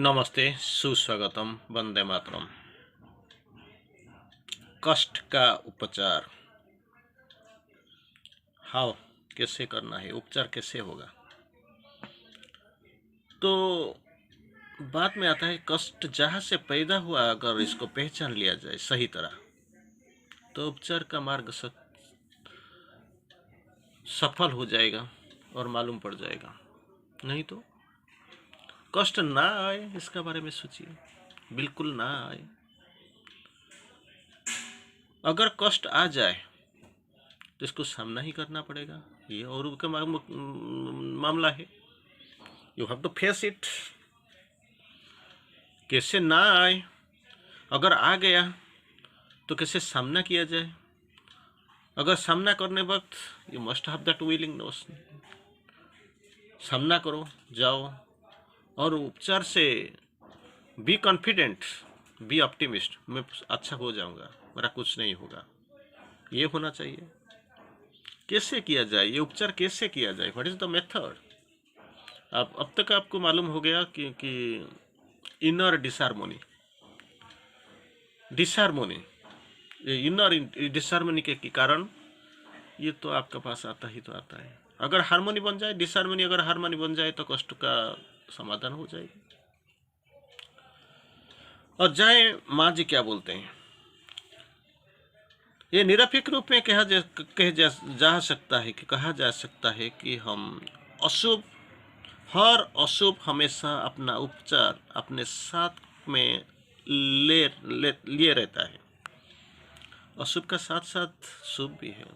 नमस्ते, सुस्वागतम, वंदे मातरम। कष्ट का उपचार हाउ कैसे करना है, उपचार कैसे होगा। तो बात में आता है कष्ट जहाँ से पैदा हुआ, अगर इसको पहचान लिया जाए सही तरह तो उपचार का मार्ग सफल हो जाएगा और मालूम पड़ जाएगा। नहीं तो कष्ट ना आए इसका बारे में सोचिए, बिल्कुल ना आए। अगर कष्ट आ जाए तो इसको सामना ही करना पड़ेगा, ये और का मामला है। You have to face it. कैसे ना आए, अगर आ गया तो कैसे सामना किया जाए। अगर सामना करने वक्त you must have that willingness, सामना करो, जाओ और उपचार से बी कॉन्फिडेंट, बी ऑप्टिमिस्ट, मैं अच्छा हो जाऊंगा, मेरा कुछ नहीं होगा, ये होना चाहिए। कैसे किया जाए ये उपचार, कैसे किया जाए, व्हाट इज द मेथड। अब तक आपको मालूम हो गया कि इनर डिसहार्मोनी, इनर डिसहार्मोनी के कारण ये तो आपके पास आता ही तो आता है। अगर हार्मोनी बन जाए, डिसहार्मोनी अगर हार्मोनी बन जाए तो कष्ट का समाधान हो जाएगा। और जाए माँ जी क्या बोलते हैं, ये निरपेक्ष रूप में कहा जा सकता है कि हम अशुभ, हर अशुभ हमेशा अपना उपचार अपने साथ में लिए रहता है। अशुभ का साथ साथ शुभ भी है,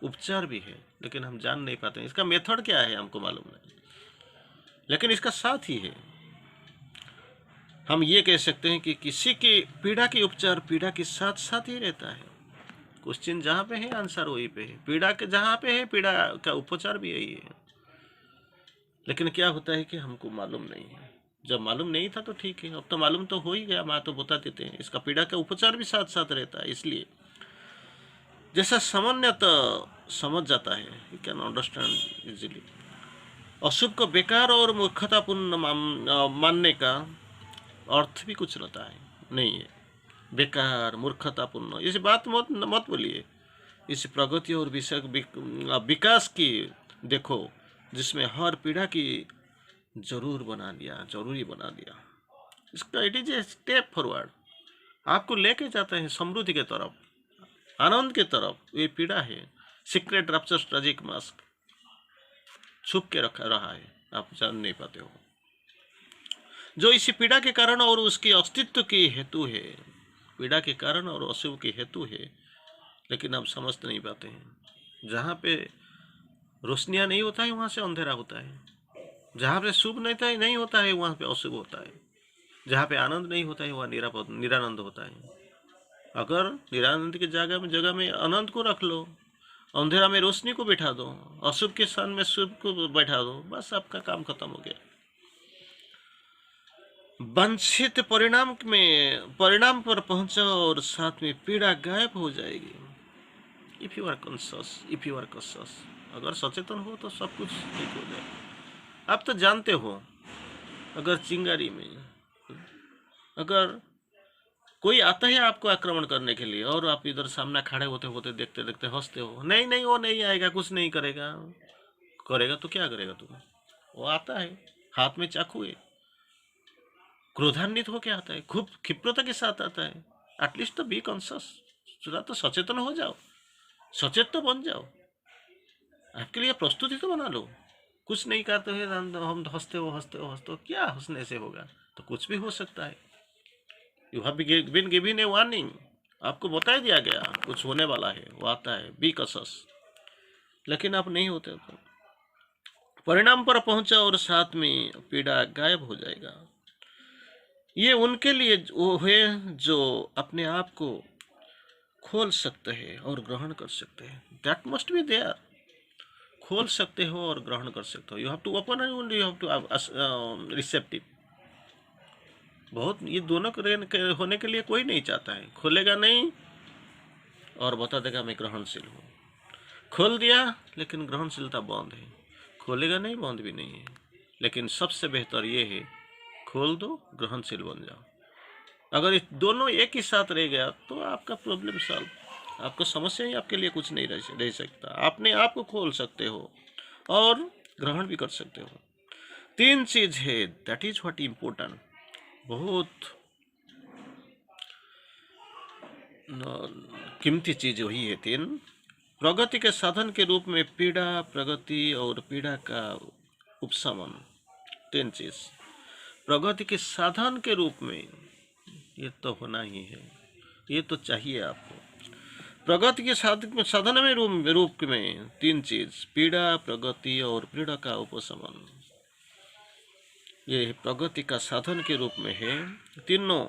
उपचार भी है, लेकिन हम जान नहीं पाते हैं। इसका मेथड क्या है हमको मालूम नहीं, लेकिन इसका साथ ही है। हम ये कह सकते हैं कि किसी की पीड़ा की उपचार पीड़ा के साथ साथ ही रहता है। क्वेश्चन जहाँ पे है आंसर वहीं पे है। पीड़ा के जहाँ पे है पीड़ा का उपचार भी यही है। लेकिन क्या होता है कि हमको मालूम नहीं है। जब मालूम नहीं था तो ठीक है, अब तो मालूम तो हो ही गया, माँ तो बता देते हैं इसका पीड़ा का उपचार भी साथ साथ रहता है। इसलिए जैसा सामान्य तो समझ जाता है, यू कैन अंडरस्टैंड इजीली। अशुभ को बेकार और मूर्खतापूर्ण मानने का अर्थ भी कुछ रहता है नहीं है। बेकार, मूर्खतापूर्ण, इस बात मत बोलिए। इस प्रगति और विकास की देखो, जिसमें हर पीढ़ा की जरूरी बना दिया। इसका it is a step forward, आपको लेके जाते हैं समृद्धि के तरफ, आनंद के तरफ। ये पीड़ा है, सीक्रेट रैप्चर ट्रेजिक मास्क छुप के रखा रहा है, आप जान नहीं पाते हो, जो इसी पीड़ा के कारण और उसके अस्तित्व की हेतु है। पीड़ा के कारण और अशुभ की हेतु है, लेकिन हम समझ नहीं पाते हैं। जहाँ पे रोशनियाँ नहीं होता है वहाँ से अंधेरा होता है, जहाँ पे शुभ नहीं होता है वहाँ पे अशुभ होता है, जहाँ पे आनंद नहीं होता है वहाँ निरानंद होता है। अगर निरानंद की जगह में आनंद को रख लो, अंधेरा में रोशनी को बैठा दो, अशुभ के स्थान में शुभ को बैठा दो, बस आपका काम खत्म हो गया। वांछित परिणाम पर पहुंचो और साथ में पीड़ा गायब हो जाएगी। इफ यू आर कॉन्शियस, अगर सचेतन हो तो सब कुछ ठीक हो जाएगा। आप तो जानते हो, अगर चिंगारी में अगर कोई आता है आपको आक्रमण करने के लिए और आप इधर सामने खड़े होते होते देखते देखते हंसते हो, नहीं वो नहीं आएगा, कुछ नहीं करेगा, करेगा तो क्या करेगा तुम्हें। वो आता है, हाथ में चाकू है, क्रोधान्वित होके आता है, खूब क्षिप्रता के साथ आता है। एटलीस्ट तो बी कॉन्शियस, थोड़ा तो सचेतन हो जाओ, सचेत तो बन जाओ, आपके लिए प्रस्तुति तो बना लो। कुछ नहीं करते हुए हम हंसते हो, क्या हंसने से होगा, तो कुछ भी हो सकता है। You have been given a warning, आपको बता दिया गया कुछ होने वाला है, वो आता है, बी कॉशियस। लेकिन आप नहीं होते तो परिणाम पर पहुंचा और साथ में पीड़ा गायब हो जाएगा। ये उनके लिए वो है जो अपने आप को खोल सकते हैं और ग्रहण कर सकते हैं। That must be there. खोल सकते हो और ग्रहण कर सकते हो। You have to open and you have to receptive. बहुत ये दोनों होने के लिए कोई नहीं चाहता है। खोलेगा नहीं और बता देगा मैं ग्रहणशील हूँ। खोल दिया लेकिन ग्रहणशीलता बंद है, खोलेगा नहीं, बंद भी नहीं है। लेकिन सबसे बेहतर ये है खोल दो, ग्रहणशील बन जाओ। अगर ये दोनों एक ही साथ रह गया तो आपका प्रॉब्लम सॉल्व, आपको समस्या ही आपके लिए कुछ नहीं रह सकता। अपने आप को खोल सकते हो और ग्रहण भी कर सकते हो। तीन चीज है, दैट इज व्हाट इम्पोर्टेंट। बहुत कीमती चीज वही है तीन। प्रगति के साधन के रूप में पीड़ा, प्रगति और पीड़ा का उपशमन, तीन चीज प्रगति के साधन के रूप में ये तो होना ही है, ये तो चाहिए आपको। प्रगति के साधन में रूप में तीन चीज, पीड़ा, प्रगति और पीड़ा का उपशमन, ये प्रगति का साधन के रूप में है। तीनों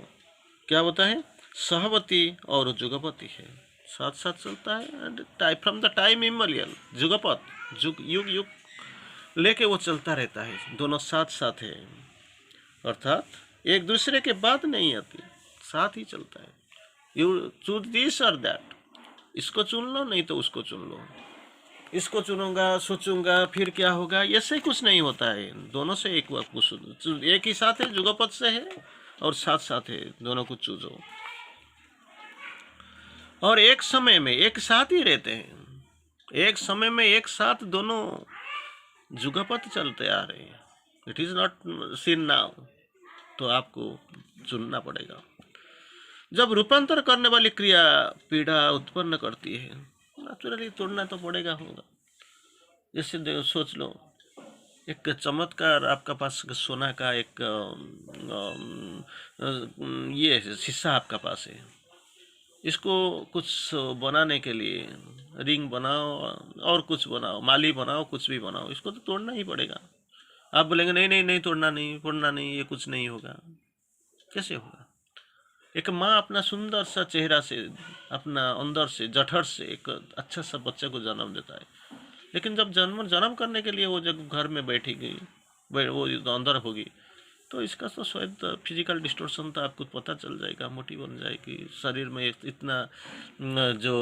क्या होता है, सहवती और जुगपति है, साथ साथ चलता है। फ्रॉम द टाइम इमोरियल, जुगपत, युग युग लेके वो चलता रहता है, दोनों साथ साथ है, अर्थात एक दूसरे के बाद नहीं आती, साथ ही चलता है। यू चूज दिस और दैट, इसको चुन लो नहीं तो उसको चुन लो, इसको चुनूंगा सोचूंगा फिर क्या होगा, ऐसे कुछ नहीं होता है। दोनों से एक वक्त एक ही साथ है, जुगपत से है और साथ साथ है, दोनों को चूजो और एक समय में एक साथ ही रहते हैं। एक समय में एक साथ दोनों जुगपत चलते आ रहे हैं। It is not seen now, तो आपको चुनना पड़ेगा। जब रूपांतर करने वाली क्रिया पीड़ा उत्पन्न करती है, नेचुरली तोड़ना तो पड़ेगा होगा। जैसे सोच लो, एक चमत्कार आपका पास सोना का एक ये शीशा आपका पास है, इसको कुछ बनाने के लिए रिंग बनाओ और कुछ बनाओ, माली बनाओ, कुछ भी बनाओ, इसको तो तोड़ना ही पड़ेगा। आप बोलेंगे नहीं नहीं नहीं तोड़ना नहीं, ये कुछ नहीं होगा, कैसे होगा? एक माँ अपना सुंदर सा चेहरा से, अपना अंदर से जठर से एक अच्छा सा बच्चे को जन्म देता है, लेकिन जब जन्म करने के लिए वो जब घर में बैठेगी, वो अंदर होगी, तो इसका तो शायद फिजिकल डिस्टोर्शन तो आपको पता चल जाएगा, मोटी बन जाएगी, शरीर में इतना जो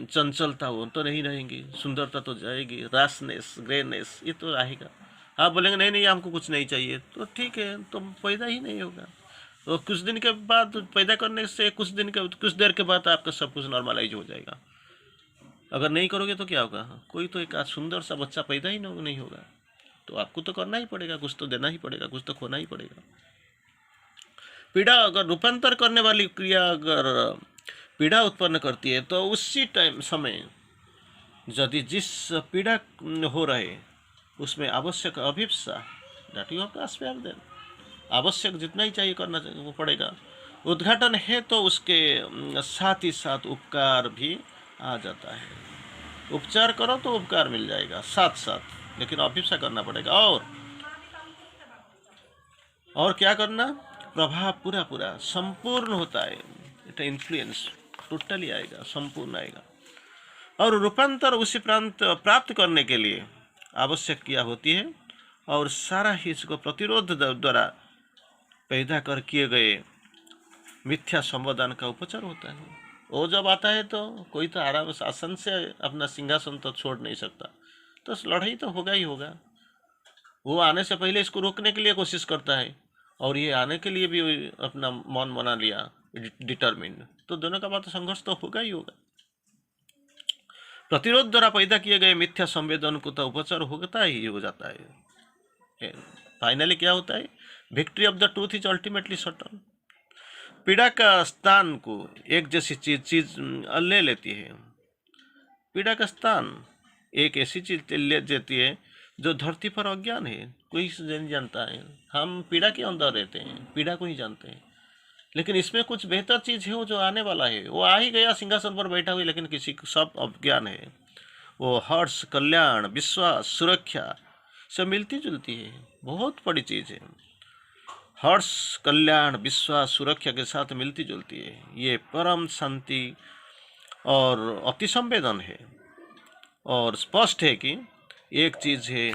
चंचलता वो तो नहीं रहेगी, सुंदरता तो जाएगी, रासनेस ग्रेनेस ये तो रहेगा। आप बोलेंगे नहीं नहीं हमको कुछ नहीं चाहिए, तो ठीक है, तो पैदा ही नहीं होगा। तो कुछ दिन के बाद पैदा करने से कुछ देर के बाद आपका सब कुछ नॉर्मलाइज हो जाएगा। अगर नहीं करोगे तो क्या होगा, कोई तो एक सुंदर सा बच्चा पैदा ही नहीं होगा। तो आपको तो करना ही पड़ेगा, कुछ तो देना ही पड़ेगा, कुछ तो खोना ही पड़ेगा। पीड़ा अगर रूपांतर करने वाली क्रिया अगर पीड़ा उत्पन्न करती है, तो उसी टाइम समय यदि जिस पीड़ा हो रहे उसमें आवश्यक अभिप्सा, that you have to spare them, आवश्यक जितना ही चाहिए करना वो पड़ेगा। उद्घाटन है तो उसके साथ ही साथ उपकार भी आ जाता है। उपचार करो तो उपकार मिल जाएगा साथ साथ, लेकिन अभिप्सा करना पड़ेगा। और क्या करना, प्रभाव पूरा संपूर्ण होता है, इट इन्फ्लुएंस टोटली आएगा, संपूर्ण आएगा। और रूपांतर उसी प्राप्त करने के लिए आवश्यक क्रिया होती है, और सारा ही इसको प्रतिरोध द्वारा पैदा कर किए गए मिथ्या संवादान का उपचार होता है। वो जब आता है तो कोई तो आराम शासन से अपना सिंहासन तो छोड़ नहीं सकता, तो लड़ाई तो होगा ही होगा। वो आने से पहले इसको रोकने के लिए कोशिश करता है, और ये आने के लिए भी अपना मन बना लिया डिटरमिन्ड, तो दोनों का बात संघर्ष तो होगा ही होगा। प्रतिरोध द्वारा पैदा किए गए मिथ्या संवेदन को तो उपचार होता ही हो जाता है। फाइनली क्या होता है, victory of the truth is ultimately certain. पीड़ा का स्थान को एक जैसी चीज ले लेती है। पीड़ा का स्थान एक ऐसी चीज ले देती है जो धरती पर अज्ञान है, कोई नहीं जानता है। हम पीड़ा के अंदर रहते हैं, पीड़ा को ही जानते हैं, लेकिन इसमें कुछ बेहतर चीज है वो जो आने वाला है। वो आ ही गया सिंहासन पर बैठा हुआ, लेकिन किसी को सब अज्ञान है। वो हर्ष, कल्याण, विश्वास, सुरक्षा सब मिलती जुलती है, बहुत बड़ी चीज है। हर्ष, कल्याण, विश्वास, सुरक्षा के साथ मिलती जुलती है। ये परम शांति और अति संवेदन है। और स्पष्ट है कि एक चीज है,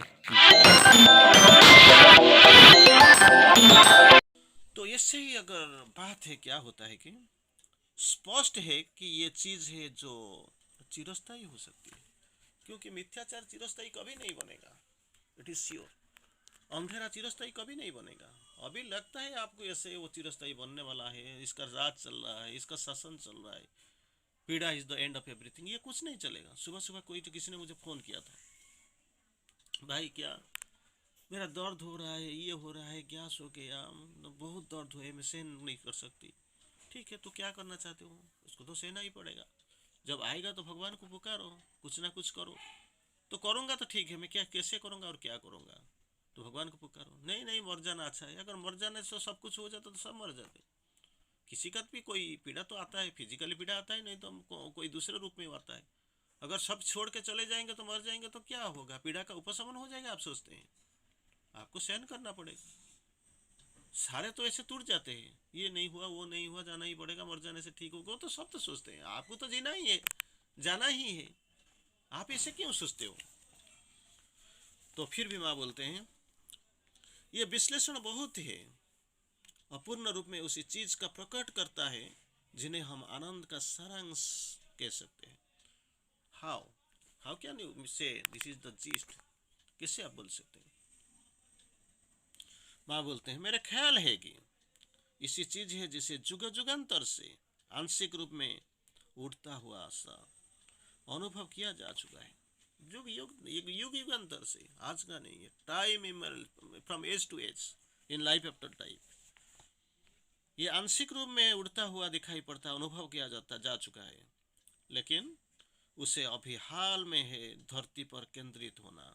तो इससे ही अगर बात है, क्या होता है कि स्पष्ट है कि ये चीज है जो चिरस्थायी हो सकती है, क्योंकि मिथ्याचार चिरस्थायी कभी नहीं बनेगा, इट इज श्योर। अंधेरा चिरस्थायी कभी नहीं बनेगा, अभी लगता है आपको ऐसे वो चिरस्थायी बनने वाला है, इसका राज चल रहा है, इसका शासन चल रहा है, पीड़ा is the end of everything, ये कुछ नहीं चलेगा। सुबह सुबह कोई तो किसी ने मुझे फ़ोन किया था, भाई क्या मेरा दर्द हो रहा है, ये हो रहा है, गैस हो गया, बहुत दर्द है, मैं सहन नहीं कर सकती। ठीक है, तो क्या करना चाहते हो? उसको तो सहना ही पड़ेगा। जब आएगा तो भगवान को पुकारो, कुछ ना कुछ करो। तो करूँगा तो ठीक है, मैं क्या कैसे करूँगा और क्या करूँगा? तो भगवान को पुकारो। नहीं नहीं, मर जाना अच्छा है। अगर मर जाने से सब कुछ हो जाता तो सब मर जाते। किसी का भी कोई पीड़ा तो आता है, फिजिकली पीड़ा आता है, नहीं तो हमको कोई दूसरे रूप में आता है। अगर सब छोड़ के चले जाएंगे तो मर जाएंगे तो क्या होगा? पीड़ा का उपशमन हो जाएगा, आप सोचते हैं? आपको सहन करना पड़ेगा। सारे तो ऐसे टूट जाते हैं, ये नहीं हुआ, वो नहीं हुआ, जाना ही पड़ेगा, मर जाने से ठीक होगा, तो सब तो सोचते हैं। आपको तो जीना ही है, जाना ही है, आप ऐसे क्यों सोचते हो? तो फिर भी माँ बोलते हैं ये विश्लेषण बहुत है, अपूर्ण रूप में उसी चीज का प्रकट करता है जिन्हें हम आनंद का सारांश कह सकते हैं। हाउ हाउ कैन यू से दिस इज द जीस्ट? किससे आप बोल सकते हैं? माँ बोलते हैं मेरा ख्याल है कि इसी चीज है जिसे जुग जुगांतर से आंशिक रूप में उठता हुआ आशा अनुभव किया जा चुका है। युग युग युग युगांतर से, आज का नहीं है, time from age to age in life after time, ये आंशिक रूप में उड़ता हुआ दिखाई पड़ता, अनुभव किया जाता जा चुका है। लेकिन उसे अभी हाल में है धरती पर केंद्रित होना।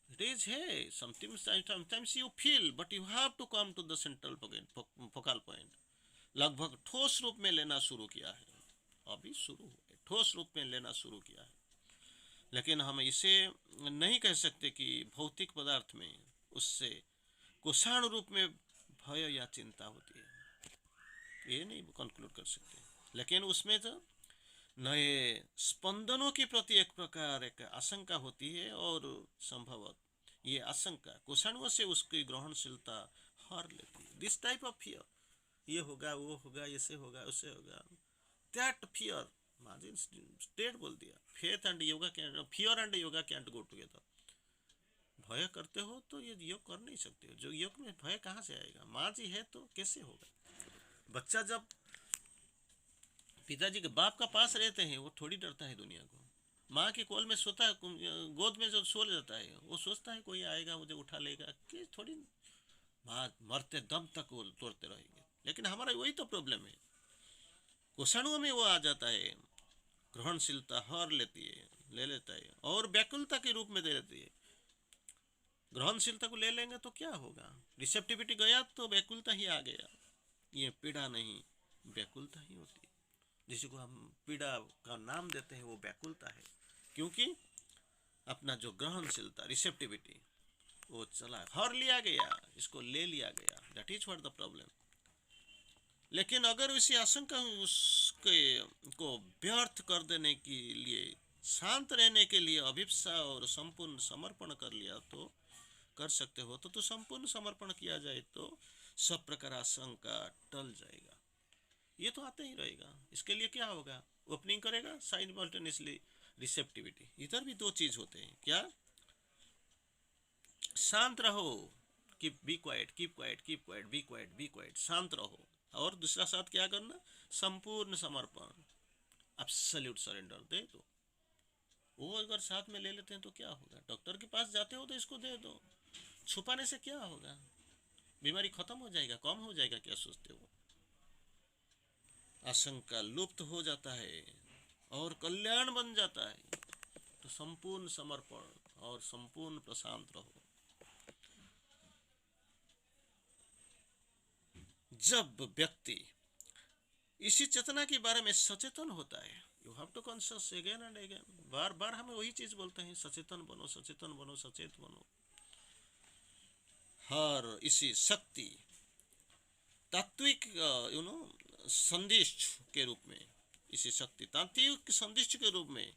इट इज है sometimes you feel but you have to come to the central focal point. लगभग ठोस रूप में लेना शुरू किया है, अभी शुरू हुआ, ठोस रूप में लेना शुरू किया है। लेकिन हम इसे नहीं कह सकते कि भौतिक पदार्थ में उससे कोषाणु रूप में भय या चिंता होती है, ये नहीं कंक्लूड कर सकते। लेकिन उसमें जो नए स्पंदनों के प्रति एक प्रकार एक आशंका होती है, और संभवत ये आशंका कोषाणुओं से उसकी ग्रहणशीलता हर लेती है। दिस टाइप ऑफ फियर, ये होगा, वो होगा, ऐसे होगा, उससे होगा, दैट फियर, मार्जिन स्टेट बोल दिया। Faith and yoga can, fear and yoga can't go together. भय करते हो तो ये योग कर नहीं सकते हो। जो योग में भय कहाँ से आएगा? माँ जी है तो कैसे होगा? बच्चा जब पिताजी के बाप का पास रहते हैं वो थोड़ी डरता है दुनिया को। माँ की कोल में सोता है, गोद में जो सो जाता है, वो सोचता है कोई आएगा मुझे उठा लेगा, कि थोड़ी माँ मरते दम तक वो तोड़ते रहेंगे। लेकिन हमारा वही तो प्रॉब्लम है, कोषाणुओं में वो आ जाता है, ग्रहणशीलता हर लेती है, ले लेता है, और व्याकुलता के रूप में दे देती है। ग्रहणशीलता को ले लेंगे तो क्या होगा? रिसेप्टिविटी गया तो व्याकुलता ही आ गया। ये पीड़ा नहीं, व्याकुलता ही होती है। जिसको हम पीड़ा का नाम देते हैं वो व्याकुलता है, क्योंकि अपना जो ग्रहणशीलता, रिसेप्टिविटी, वो चला, हर लिया गया, इसको ले लिया गया। That is what the problem. लेकिन अगर उसी आशंका उसके को व्यर्थ कर देने के लिए, शांत रहने के लिए अभिप्सा और संपूर्ण समर्पण कर लिया तो कर सकते हो, तो संपूर्ण समर्पण किया जाए तो सब प्रकार आशंका टल जाएगा। ये तो आते ही रहेगा। इसके लिए क्या होगा? ओपनिंग करेगा, साइमल्टेनियसली रिसेप्टिविटी। इधर भी दो चीज होते हैं, क्या? शांत रहो, keep be quiet, keep quiet, keep quiet, be quiet, be quiet, शांत रहो। और दूसरा साथ क्या करना? संपूर्ण समर्पण, एब्सोल्यूट सरेंडर दे दो। वो अगर साथ में ले लेते हैं तो क्या होगा? डॉक्टर के पास जाते हो तो इसको दे दो, छुपाने से क्या होगा? बीमारी खत्म हो जाएगा, कम हो जाएगा, क्या सोचते हो? आशंका लुप्त हो जाता है और कल्याण बन जाता है। तो संपूर्ण समर्पण और संपूर्ण प्रशांत रहो। जब व्यक्ति इसी चेतना के बारे में सचेतन होता है, you have to conscious again and again, बार बार हमें वही चीज बोलते हैं, सचेतन बनो, सचेतन बनो, सचेत बनो। हर इसी शक्ति, तात्विक संदिष्ट के रूप में, इसी शक्ति तात्विक संदिष्ट के रूप में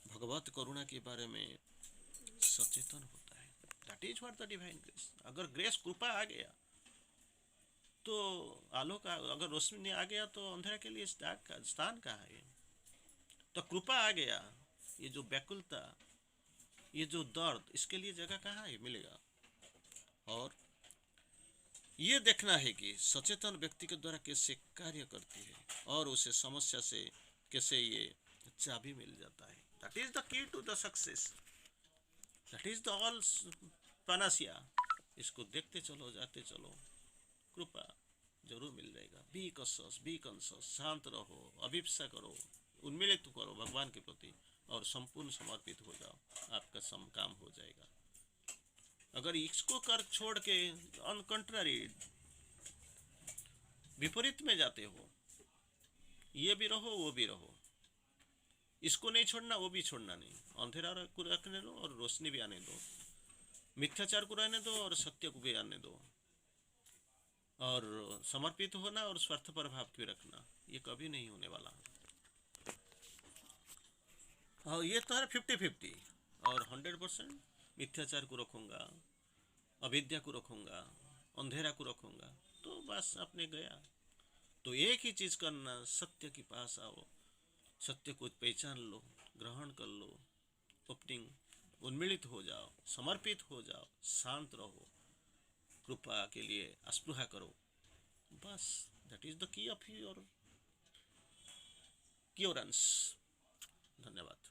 भगवत करुणा के बारे में सचेतन होता है। That is what the divine grace. अगर ग्रेस, कृपा आ गया तो आलोक, अगर रोशनी आ गया तो अंधेरा के लिए स्थान कहाँ है? तो कृपा आ गया, ये जो व्याकुलता, ये जो दर्द, इसके लिए जगह कहाँ है, मिलेगा? और ये देखना है कि सचेतन व्यक्ति के द्वारा कैसे कार्य करती है और उसे समस्या से कैसे ये चाबी मिल जाता है। That is the key to the success, that is the all panacea. इसको देखते चलो, जाते चलो, कृपा जरूर मिल जाएगा। बी कॉन्शियस, बी कॉन्शियस, शांत रहो, अभिप्सा करो, उन्मिलित करो भगवान के प्रति और संपूर्ण समर्पित हो जाओ, आपका सम काम हो जाएगा। अगर इसको कर छोड़ के ऑन कंट्रारी विपरीत में जाते हो, ये भी रहो वो भी रहो, इसको नहीं छोड़ना वो भी छोड़ना नहीं, अंधेरा को रखने दो और रोशनी भी आने दो, मिथ्याचार को रहने दो और सत्य को भी आने दो, और समर्पित होना और स्वार्थ पर भाव क्यों रखना, ये कभी नहीं होने वाला। और ये तो है 50-50, और 100% मिथ्याचार को रखूँगा, अविद्या को रखूँगा, अंधेरा को रखूँगा, तो बस आपने गया। तो एक ही चीज़ करना, सत्य के पास आओ, सत्य को पहचान लो, ग्रहण कर लो, ओपनिंग उन्मिलित हो जाओ, समर्पित हो जाओ, शांत रहो, कृपा के लिए अस्पृहा करो, बस that is the key of your curance. धन्यवाद।